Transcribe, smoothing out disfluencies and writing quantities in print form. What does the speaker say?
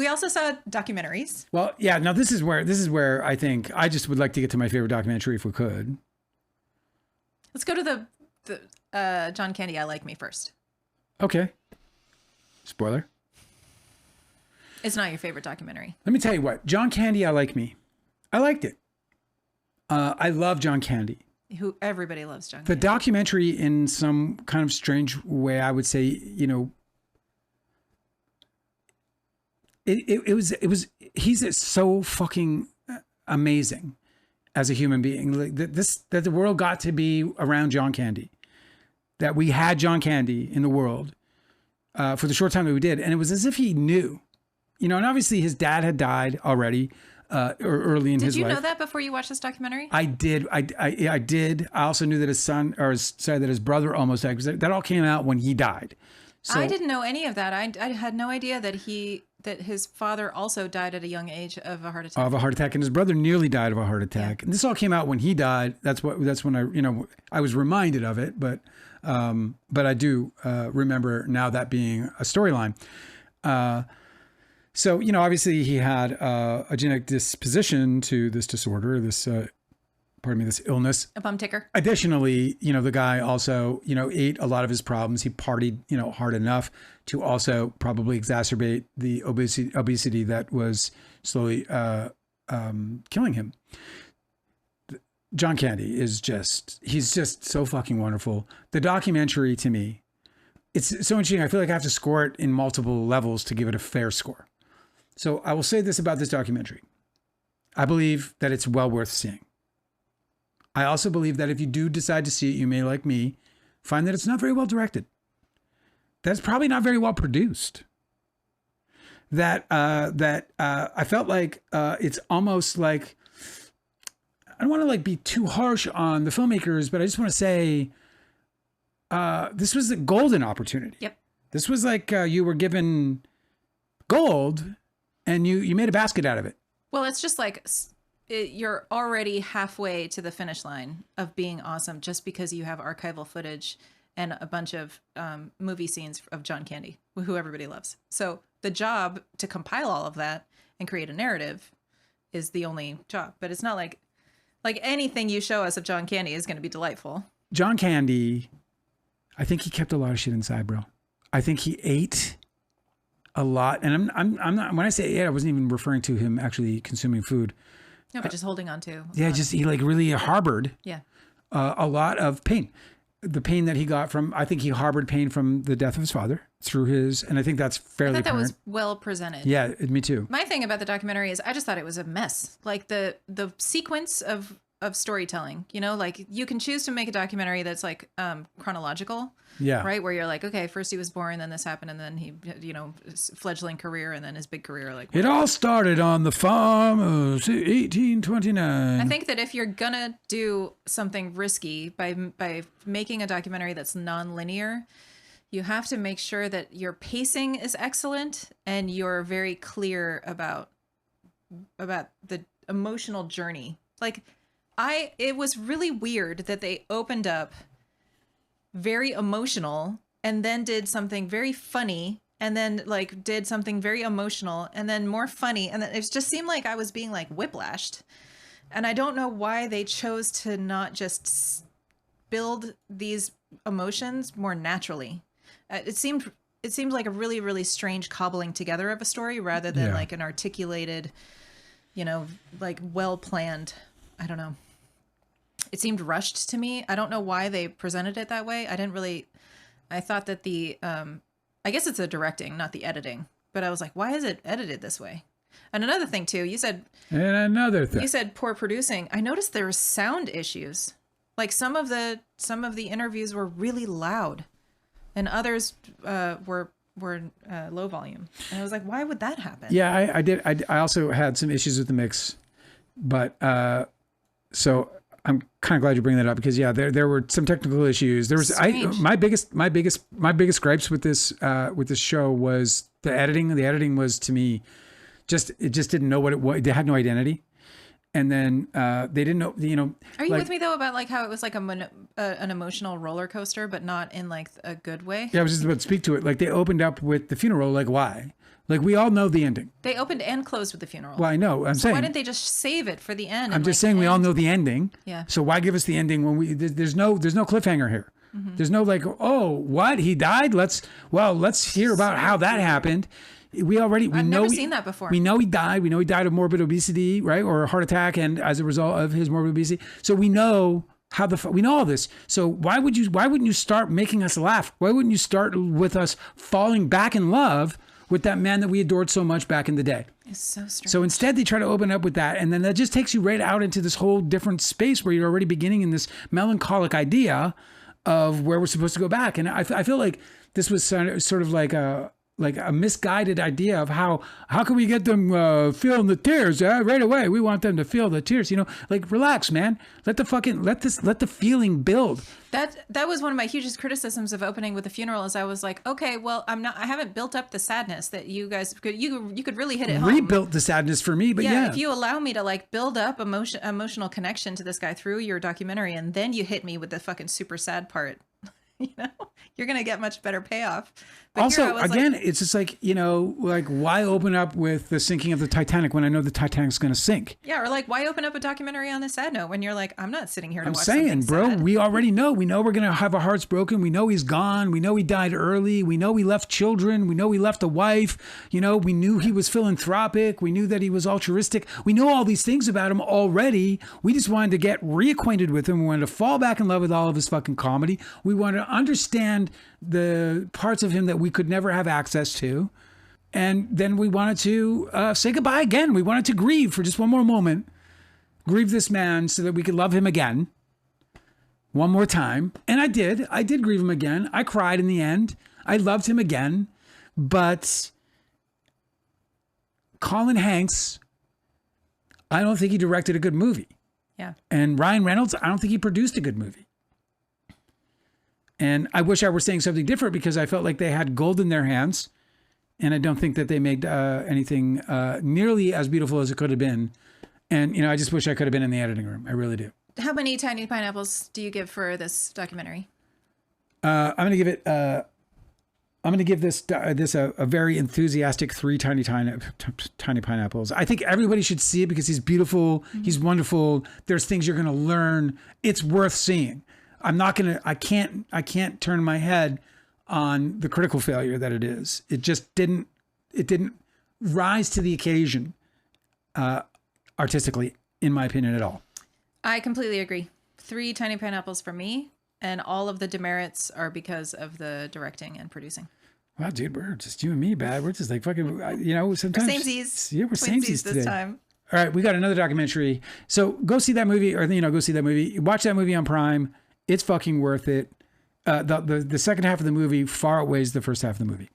We also saw documentaries. Well, yeah. Now this is where I think I just would like to get to my favorite documentary if we could. Let's go to the John Candy, I Like Me first. Okay. Spoiler. It's not your favorite documentary. Let me tell you what. John Candy, I Like Me. I liked it. I love John Candy. Who everybody loves John The Candy. documentary, in some kind of strange way, I would say, you know, it was he's so fucking amazing as a human being. Like that the world got to be around John Candy, that we had John Candy in the world for the short time that we did, and it was as if he knew, you know. And obviously, his dad had died already. Early in his life. Did you know that before you watched this documentary? I did. I did. I also knew that his brother almost died, because that all came out when he died. So I didn't know any of that. I had no idea that his father also died at a young age of a heart attack. Of a heart attack, and his brother nearly died of a heart attack. Yeah. And this all came out when he died. That's when I was reminded of it. But I do remember now that being a storyline. So, you know, obviously he had a genetic disposition to this disorder, this illness. A bum ticker. Additionally, you know, the guy also, you know, ate a lot of his problems. He partied, you know, hard enough to also probably exacerbate the obesity that was slowly killing him. John Candy he's just so fucking wonderful. The documentary, to me, it's so interesting. I feel like I have to score it in multiple levels to give it a fair score. So I will say this about this documentary. I believe that it's well worth seeing. I also believe that if you do decide to see it, you may, like me, find that it's not very well directed. That's probably not very well produced. That I felt like it's almost like, I don't want to like be too harsh on the filmmakers, but I just want to say this was a golden opportunity. Yep. This was like you were given gold and you made a basket out of it. Well, it's just like you're already halfway to the finish line of being awesome just because you have archival footage and a bunch of movie scenes of John Candy, who everybody loves. So the job to compile all of that and create a narrative is the only job. But it's not like anything you show us of John Candy is going to be delightful. John Candy, I think he kept a lot of shit inside, bro. I think he ate a lot. And I'm not, when I say ate, I wasn't even referring to him actually consuming food. No, but just holding on to. Yeah, he like really harbored a lot of pain. The pain that he got from, I think he harbored pain from the death of his father through his, and I think that's fairly apparent. I thought that was well presented. Yeah, me too. My thing about the documentary is I just thought it was a mess. Like the sequence of storytelling, you know, like you can choose to make a documentary that's like chronological. Yeah. Right. Where you're like, okay, first he was born, then this happened, and then he, you know, fledgling career, and then his big career. Like it all started on the farm of 1829. I think that if you're gonna do something risky by making a documentary that's non-linear, you have to make sure that your pacing is excellent and you're very clear about the emotional journey. Like it was really weird that they opened up very emotional and then did something very funny and then like did something very emotional and then more funny. And then it just seemed like I was being like whiplashed. And I don't know why they chose to not just build these emotions more naturally. It seemed like a really, really strange cobbling together of a story rather than like an articulated, you know, like well-planned, I don't know. It seemed rushed to me. I don't know why they presented it that way. I thought that I guess it's the directing, not the editing. But I was like, why is it edited this way? And another thing too, you said poor producing. I noticed there were sound issues. Like some of the interviews were really loud and others were low volume. And I was like, why would that happen? Yeah, I did. I also had some issues with the mix, but so I'm kind of glad you bring that up because there were some technical issues. There was my biggest gripes with this show was the editing. The editing was, to me, it just didn't know what it was. It had no identity. And then they didn't know, Are you with me though about like how it was like an emotional roller coaster, but not in like a good way? Yeah, I was just about to speak to it. Like they opened up with the funeral. Like why? Like we all know the ending. They opened and closed with the funeral. Well, I know. I'm saying. Why didn't they just save it for the end? I'm just saying we all know the ending. Yeah. So why give us the ending when there's no cliffhanger here. There's no like, oh, what? He died? Let's hear about how that happened. I've never seen that before. We know he died. We know he died of morbid obesity, right? Or a heart attack, and as a result of his morbid obesity. So we know we know all this. So why wouldn't you start making us laugh? Why wouldn't you start with us falling back in love with that man that we adored so much back in the day? It's so strange. So instead they try to open up with that, and then that just takes you right out into this whole different space where you're already beginning in this melancholic idea of where we're supposed to go back. And I feel like this was sort of like a misguided idea of how can we get them feeling the tears right away? We want them to feel the tears, like relax, man. Let the feeling build. That was one of my hugest criticisms of opening with the funeral. Is I was like, okay, well, I haven't built up the sadness that you guys could. You could really hit it home. Rebuilt the sadness for me, but yeah. If you allow me to like build up emotional connection to this guy through your documentary, and then you hit me with the fucking super sad part. You're gonna get much better payoff. But also, again, it's just like, like why open up with the sinking of the Titanic when I know the Titanic's gonna sink? Yeah, or like why open up a documentary on the sad note when you're like, I'm not sitting here to watch something sad. Bro, we already know. We know we're gonna have our hearts broken. We know he's gone. We know he died early. We know he left children. We know he left a wife. We knew he was philanthropic. We knew that he was altruistic. We know all these things about him already. We just wanted to get reacquainted with him. We wanted to fall back in love with all of his fucking comedy. We wanted to understand the parts of him that we could never have access to. And then we wanted to say goodbye again. We wanted to grieve for just one more moment. Grieve this man so that we could love him again. One more time. And I did. I did grieve him again. I cried in the end. I loved him again. But Colin Hanks, I don't think he directed a good movie. Yeah. And Ryan Reynolds, I don't think he produced a good movie. And I wish I were saying something different because I felt like they had gold in their hands. And I don't think that they made anything nearly as beautiful as it could have been. And, I just wish I could have been in the editing room. I really do. How many tiny pineapples do you give for this documentary? I'm going to give this a very enthusiastic 3 tiny pineapples. I think everybody should see it because he's beautiful. Mm-hmm. He's wonderful. There's things you're going to learn. It's worth seeing. I can't turn my head on the critical failure that it is. It just didn't rise to the occasion artistically, in my opinion, at all. I completely agree. 3 tiny pineapples for me, and all of the demerits are because of the directing and producing. Wow, dude, we're just you and me, bad. We're just like fucking, sometimes. We're samesies. Yeah, we're samesies today. This time. All right, we got another documentary. So go see that movie, or go see that movie. Watch that movie on Prime. It's fucking worth it. The second half of the movie far outweighs the first half of the movie.